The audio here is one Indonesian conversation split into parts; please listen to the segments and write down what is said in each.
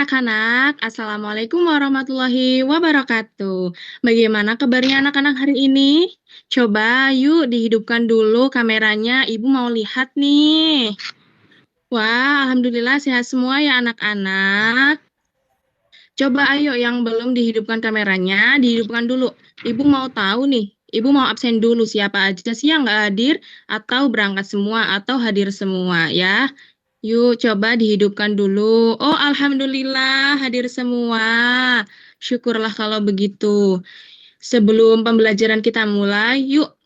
anak-anak, Assalamualaikum warahmatullahi wabarakatuh. Bagaimana kabarnya anak-anak hari ini? Coba yuk dihidupkan dulu kameranya, Ibu mau lihat nih. Wah, Alhamdulillah sehat semua ya anak-anak. Coba ayo yang belum dihidupkan kameranya, dihidupkan dulu. Ibu mau tahu nih, Ibu mau absen dulu siapa aja sih yang nggak hadir, atau berangkat semua, atau hadir semua ya. Yuk, coba dihidupkan dulu. Oh, alhamdulillah hadir semua. Syukurlah kalau begitu. Sebelum pembelajaran kita mulai, yuk,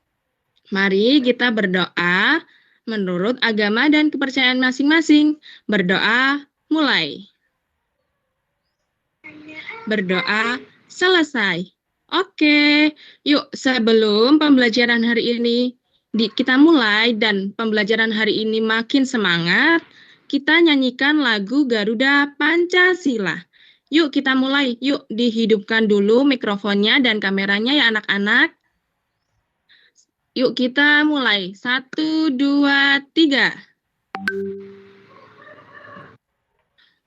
mari kita berdoa menurut agama dan kepercayaan masing-masing. Berdoa, mulai. Berdoa, selesai. Oke, yuk sebelum pembelajaran hari ini kita mulai dan pembelajaran hari ini makin semangat, kita nyanyikan lagu Garuda Pancasila. Yuk kita mulai, yuk dihidupkan dulu mikrofonnya dan kameranya ya anak-anak. Yuk kita mulai, 1, 2, 3.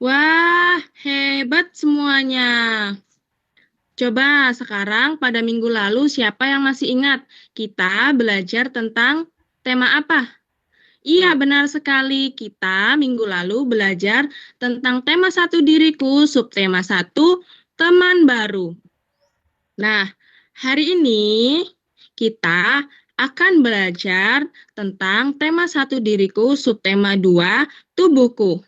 Wah, hebat semuanya. Coba sekarang pada minggu lalu siapa yang masih ingat kita belajar tentang tema apa? Iya, benar sekali. Kita minggu lalu belajar tentang tema satu diriku, subtema satu teman baru. Nah, hari ini kita akan belajar tentang tema satu diriku, subtema 2 tubuhku.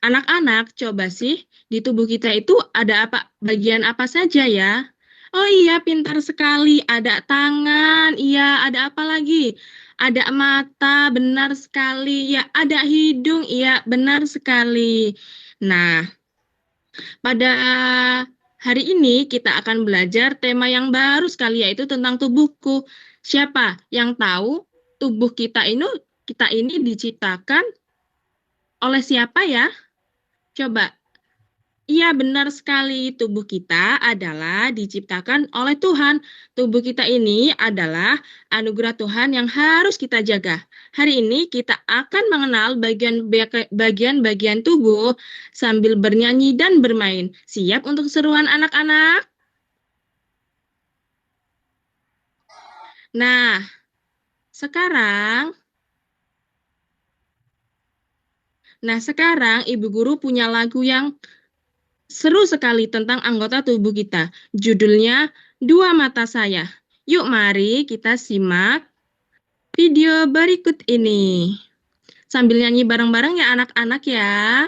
Anak-anak, coba sih di tubuh kita itu ada bagian apa saja ya? Oh iya, pintar sekali. Ada tangan, iya, ada apa lagi? Ada mata, benar sekali. Ya, ada hidung, iya, benar sekali. Nah, pada hari ini kita akan belajar tema yang baru sekali, yaitu tentang tubuhku. Siapa yang tahu tubuh kita ini diciptakan oleh siapa ya? Coba. Iya, benar sekali. Tubuh kita adalah diciptakan oleh Tuhan. Tubuh kita ini adalah anugerah Tuhan yang harus kita jaga. Hari ini kita akan mengenal bagian-bagian tubuh sambil bernyanyi dan bermain. Siap untuk seruan anak-anak? Nah, sekarang Ibu Guru punya lagu yang seru sekali tentang anggota tubuh kita. Judulnya Dua Mata Saya. Yuk mari kita simak video berikut ini. Sambil nyanyi bareng-bareng ya anak-anak ya.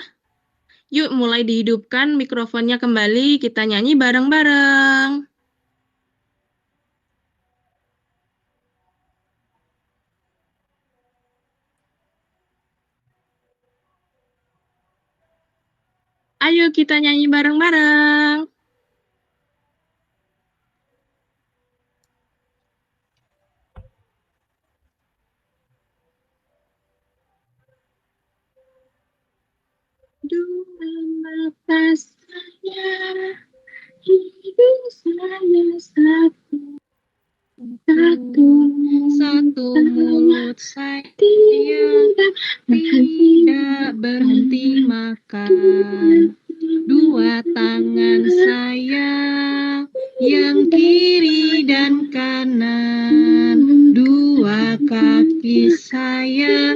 Yuk mulai dihidupkan mikrofonnya kembali, kita nyanyi bareng-bareng. Ayo kita nyanyi bareng-bareng. Dua mata saya, hidung saya satu. Satu mulut saya tidak berhenti makan. Dua tangan saya yang kiri dan kanan. Dua kaki saya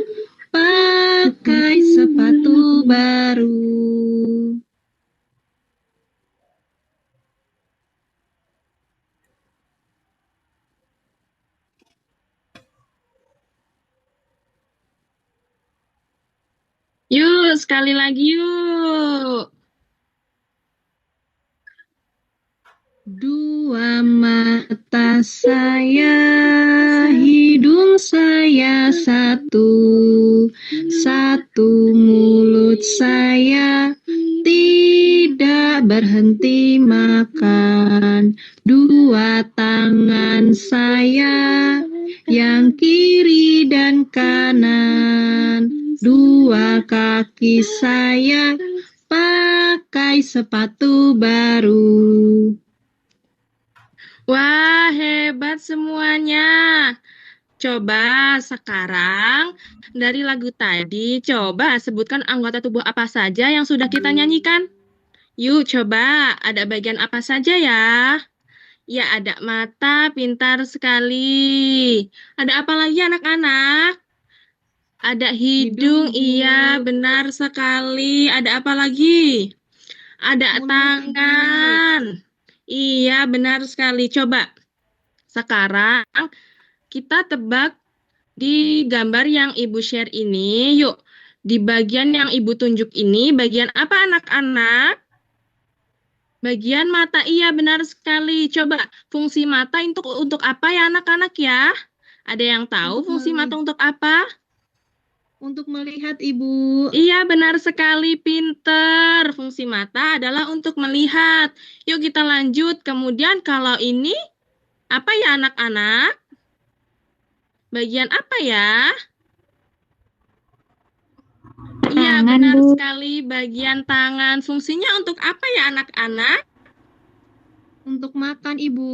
pakai sepatu baru. Yuk, sekali lagi yuk. Dua mata saya, hidung saya satu. Satu mulut saya tidak berhenti makan. Dua tangan saya yang kiri dan kanan. Dua kaki saya pakai sepatu baru. Wah, hebat semuanya. Coba sekarang dari lagu tadi, coba sebutkan anggota tubuh apa saja yang sudah kita nyanyikan. Yuk, coba ada bagian apa saja ya? Ya, ada mata, pintar sekali. Ada apa lagi anak-anak? Ada hidung, Hidung, Bu. iya benar sekali. Ada apa lagi? Ada Mulut, Ibu. tangan. Iya, benar sekali. Coba sekarang kita tebak di gambar yang Ibu share ini. Yuk, di bagian yang Ibu tunjuk ini, bagian apa anak-anak? Bagian mata, iya benar sekali. Coba fungsi mata untuk apa ya anak-anak ya? Ada yang tahu fungsi mata untuk apa? Untuk melihat, Ibu. Iya benar sekali, pinter. Fungsi mata adalah untuk melihat. Yuk kita lanjut. Kemudian kalau ini apa ya anak-anak? Bagian apa ya? Iya Tangan, benar Bu. sekali, bagian tangan. Fungsinya untuk apa ya anak-anak? Untuk makan, Ibu.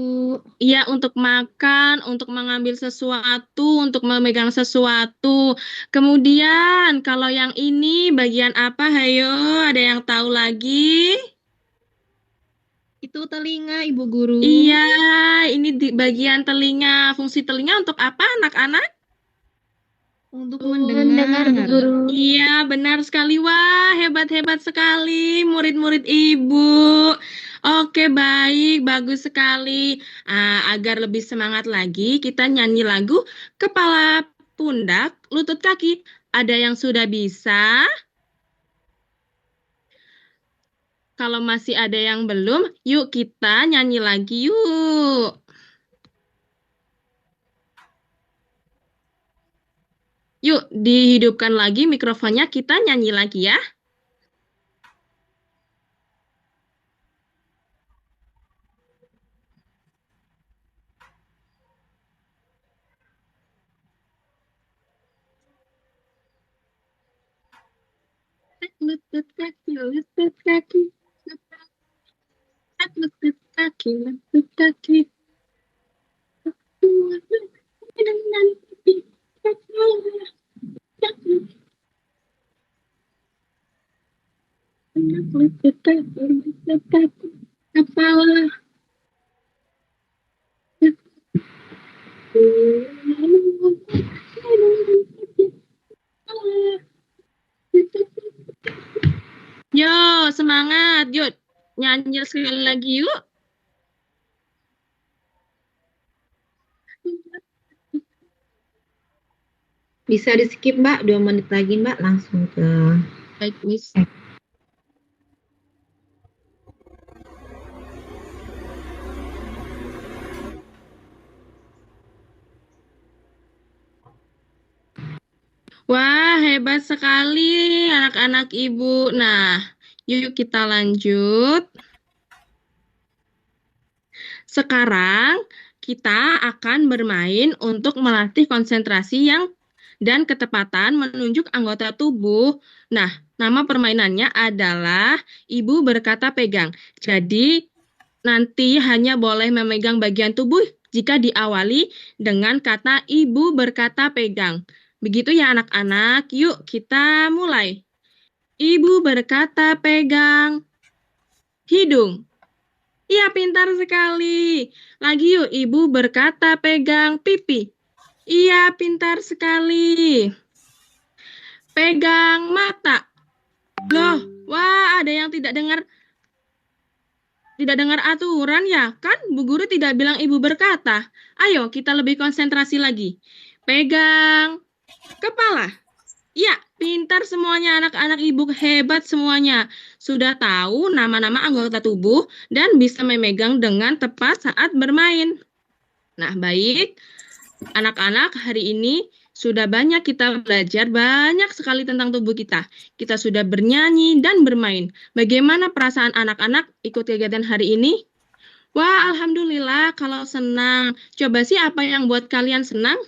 Iya, untuk makan, untuk mengambil sesuatu, untuk memegang sesuatu. Kemudian, kalau yang ini bagian apa? Hayo, ada yang tahu lagi? Itu telinga, Ibu Guru. Iya, ini di bagian telinga. Fungsi telinga untuk apa, anak-anak? Untuk Mendengar, Bu mendengar. Guru. Iya, benar sekali. Wah, hebat-hebat sekali murid-murid Ibu. Oke, baik, bagus sekali. Agar lebih semangat lagi, kita nyanyi lagu Kepala, Pundak, Lutut, Kaki. Ada yang sudah bisa? Kalau masih ada yang belum, yuk kita nyanyi lagi yuk. Yuk, dihidupkan lagi mikrofonnya, kita nyanyi lagi ya. Lutut kaki, lutut kaki, lutut kaki, lutut kaki. Lutut kaki, lutut kaki, kepala. Yo, semangat. Yuk, nyanyi sekali lagi yuk. Bisa di skip, Mbak. 2 menit lagi, Mbak. Langsung ke... Baik, Miss. Wah, hebat sekali anak-anak Ibu. Nah, yuk kita lanjut. Sekarang kita akan bermain untuk melatih konsentrasi dan ketepatan menunjuk anggota tubuh. Nah, nama permainannya adalah Ibu berkata pegang. Jadi, nanti hanya boleh memegang bagian tubuh jika diawali dengan kata Ibu berkata pegang. Begitu ya anak-anak, yuk kita mulai. Ibu berkata pegang hidung. Iya, pintar sekali. Lagi yuk, Ibu berkata pegang pipi. Iya, pintar sekali. Pegang mata. Loh, wah ada yang tidak dengar aturan ya? Kan Bu Guru tidak bilang Ibu berkata. Ayo, kita lebih konsentrasi lagi. Pegang kepala. Ya, pintar semuanya anak-anak Ibu, hebat semuanya. Sudah tahu nama-nama anggota tubuh dan bisa memegang dengan tepat saat bermain. Nah, baik. Anak-anak, hari ini sudah banyak kita belajar banyak sekali tentang tubuh kita. Kita sudah bernyanyi dan bermain. Bagaimana perasaan anak-anak ikut kegiatan hari ini? Wah, alhamdulillah kalau senang. Coba sih apa yang buat kalian senang?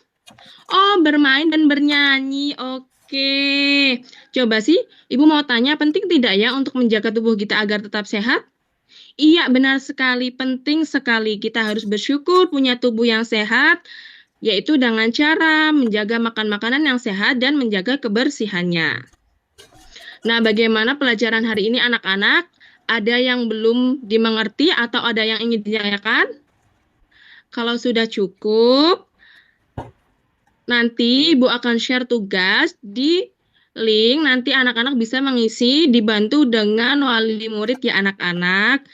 Oh, bermain dan bernyanyi. Oke. Coba sih, Ibu mau tanya, penting tidak ya untuk menjaga tubuh kita agar tetap sehat? Iya, benar sekali. Penting sekali. Kita harus bersyukur punya tubuh yang sehat, yaitu dengan cara menjaga makan makanan yang sehat dan menjaga kebersihannya. Nah, bagaimana pelajaran hari ini anak-anak? Ada yang belum dimengerti atau ada yang ingin ditanyakan? Kalau sudah cukup, nanti Ibu akan share tugas di link, nanti anak-anak bisa mengisi dibantu dengan wali murid ya anak-anak.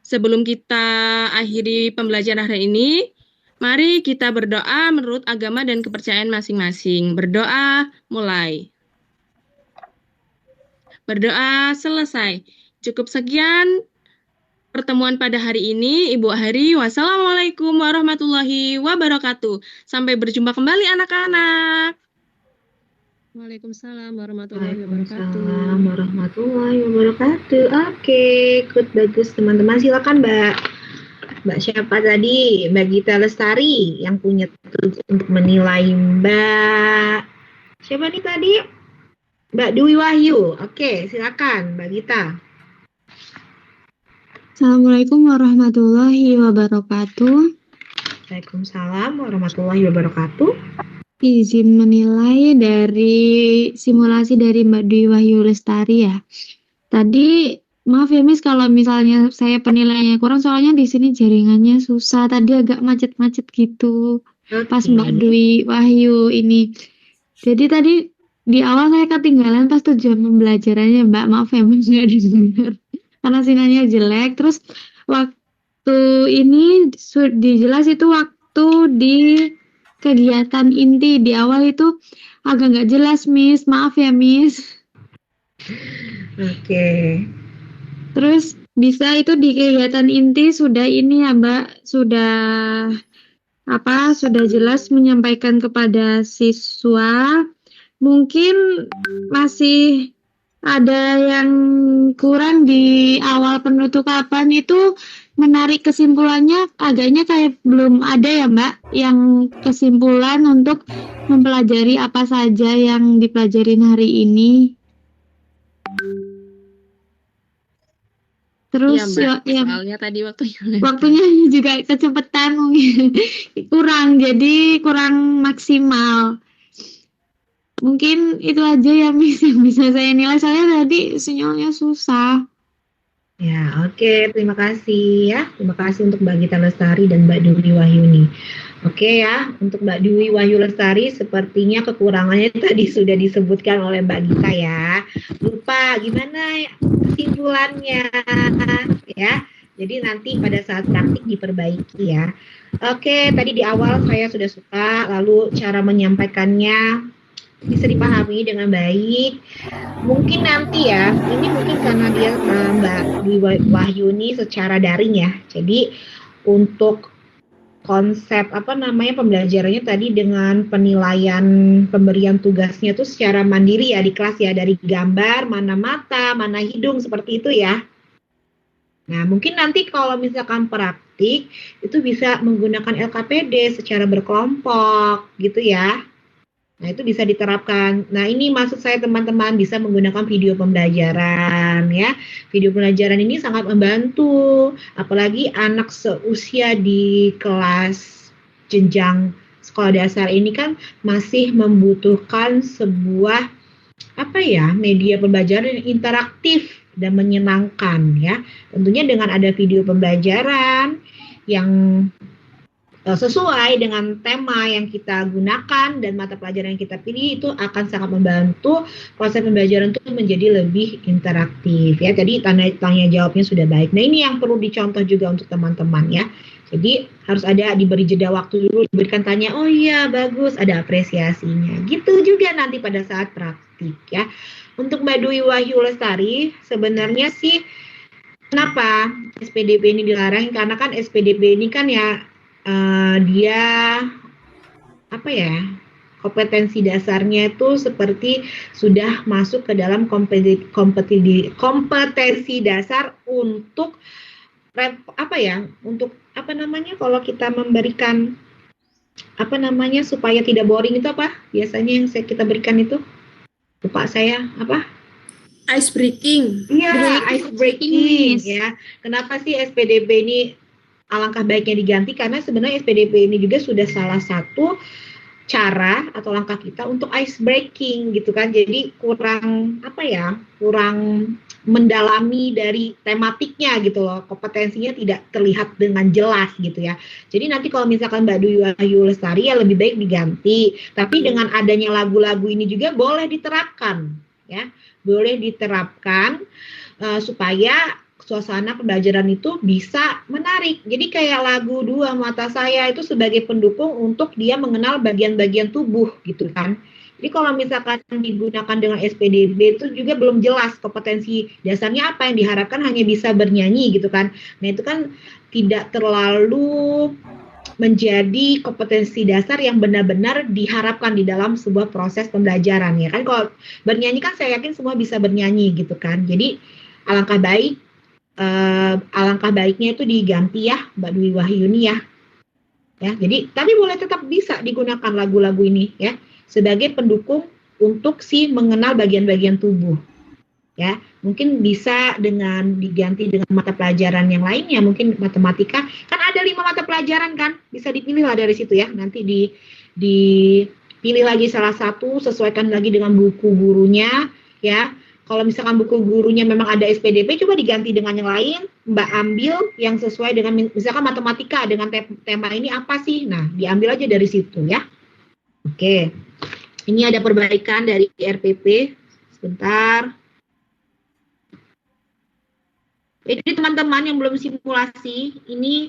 Sebelum kita akhiri pembelajaran hari ini, mari kita berdoa menurut agama dan kepercayaan masing-masing. Berdoa mulai. Berdoa selesai. Cukup sekian pertemuan pada hari ini, Ibu Hari. Wassalamualaikum warahmatullahi wabarakatuh. Sampai berjumpa kembali anak-anak. Waalaikumsalam warahmatullahi wabarakatuh. Waalaikumsalam warahmatullahi wabarakatuh. Oke, good, bagus teman-teman. Silakan Mbak. Mbak siapa tadi? Mbak Gita Lestari yang punya tugas untuk menilai Mbak. Siapa nih tadi? Mbak Dwi Wahyu. Oke, silakan Mbak Gita. Assalamualaikum warahmatullahi wabarakatuh. Waalaikumsalam warahmatullahi wabarakatuh. Izin menilai dari simulasi dari Mbak Dwi Wahyu Lestari ya. Tadi maaf ya Miss kalau misalnya saya penilaiannya kurang, soalnya di sini jaringannya susah. Tadi agak macet-macet gitu pas Mbak Dwi Wahyu ini. Jadi tadi di awal saya ketinggalan pas tujuan pembelajarannya Mbak. Maaf ya Miss, nggak didengar karena sinyalnya jelek. Terus waktu ini dijelas itu waktu di kegiatan inti di awal itu agak nggak jelas Miss, maaf ya Miss. Oke. Terus bisa itu di kegiatan inti sudah ini ya Mbak, sudah jelas menyampaikan kepada siswa. Mungkin masih ada yang kurang di awal penutupan itu, menarik kesimpulannya agaknya kayak belum ada ya Mbak, yang kesimpulan untuk mempelajari apa saja yang dipelajarin hari ini. Terus Mbak, soalnya tadi waktunya juga kecepatan mungkin jadi kurang maksimal. Mungkin itu aja ya Miss yang bisa saya nilai, soalnya tadi sinyalnya susah. Ya, oke. Terima kasih ya. Terima kasih untuk Mbak Gita Lestari dan Mbak Dwi Wahyuni. Oke ya, untuk Mbak Dwi Wahyu Lestari sepertinya kekurangannya tadi sudah disebutkan oleh Mbak Gita ya. Lupa gimana kesimpulannya ya. Jadi nanti pada saat praktik diperbaiki ya. Oke, tadi di awal saya sudah suka, lalu cara menyampaikannya bisa dipahami dengan baik. Mungkin nanti ya, ini mungkin karena dia Mbak Dwi Wahyuni secara daring ya. Jadi untuk konsep pembelajarannya tadi dengan penilaian pemberian tugasnya itu secara mandiri ya di kelas ya, dari gambar, mana mata, mana hidung, seperti itu ya. Nah, mungkin nanti kalau misalkan praktik itu bisa menggunakan LKPD secara berkelompok gitu ya. Nah, itu bisa diterapkan. Nah, ini maksud saya teman-teman bisa menggunakan video pembelajaran ya. Video pembelajaran ini sangat membantu, apalagi anak seusia di kelas jenjang sekolah dasar ini kan masih membutuhkan sebuah media pembelajaran yang interaktif dan menyenangkan ya. Tentunya dengan ada video pembelajaran yang sesuai dengan tema yang kita gunakan dan mata pelajaran yang kita pilih, itu akan sangat membantu proses pembelajaran itu menjadi lebih interaktif ya. Jadi tanya jawabnya sudah baik. Nah, ini yang perlu dicontoh juga untuk teman-teman ya. Jadi harus ada diberi jeda waktu dulu, diberikan tanya, oh iya bagus, ada apresiasinya. Gitu juga nanti pada saat praktik ya. Untuk Mbak Dwi Wahyu Lestari, sebenarnya sih kenapa SPDB ini dilarang? Karena kan SPDB ini kan ya dia kompetensi dasarnya itu seperti sudah masuk ke dalam kompetensi dasar untuk kalau kita memberikan supaya tidak boring itu biasanya yang kita berikan itu, lupa saya ice breaking. Iya, ice breaking ya. Kenapa sih SPDB ini alangkah baiknya diganti karena sebenarnya SPDP ini juga sudah salah satu cara atau langkah kita untuk ice breaking gitu kan. Jadi kurang kurang mendalami dari tematiknya gitu loh, kompetensinya tidak terlihat dengan jelas gitu ya. Jadi nanti kalau misalkan Mbak Dwi Wahyu Lestari ya lebih baik diganti, tapi dengan adanya lagu-lagu ini juga boleh diterapkan ya, boleh diterapkan supaya suasana pembelajaran itu bisa menarik. Jadi kayak lagu Dua Mata Saya itu sebagai pendukung untuk dia mengenal bagian-bagian tubuh gitu kan. Jadi kalau misalkan digunakan dengan SPDB itu juga belum jelas kompetensi dasarnya apa, yang diharapkan hanya bisa bernyanyi gitu kan. Nah itu kan tidak terlalu menjadi kompetensi dasar yang benar-benar diharapkan di dalam sebuah proses pembelajaran ya kan. Kalau bernyanyi kan saya yakin semua bisa bernyanyi gitu kan. Jadi alangkah baiknya itu diganti ya Mbak Dwi Wahyuni ya. Jadi tapi boleh tetap bisa digunakan lagu-lagu ini ya sebagai pendukung untuk si mengenal bagian-bagian tubuh. Ya, mungkin bisa dengan diganti dengan mata pelajaran yang lainnya, mungkin matematika. Kan ada 5 mata pelajaran kan, bisa dipilih lah dari situ ya. Nanti dipilih lagi salah satu, sesuaikan lagi dengan buku gurunya ya. Kalau misalkan buku gurunya memang ada SPDP, coba diganti dengan yang lain, Mbak ambil yang sesuai dengan misalkan matematika dengan tema ini apa sih? Nah, diambil aja dari situ ya. Oke. Ini ada perbaikan dari RPP. Sebentar. Jadi teman-teman yang belum simulasi, ini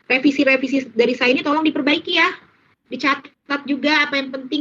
revisi-revisi dari saya ini tolong diperbaiki ya. Dicatat juga apa yang penting.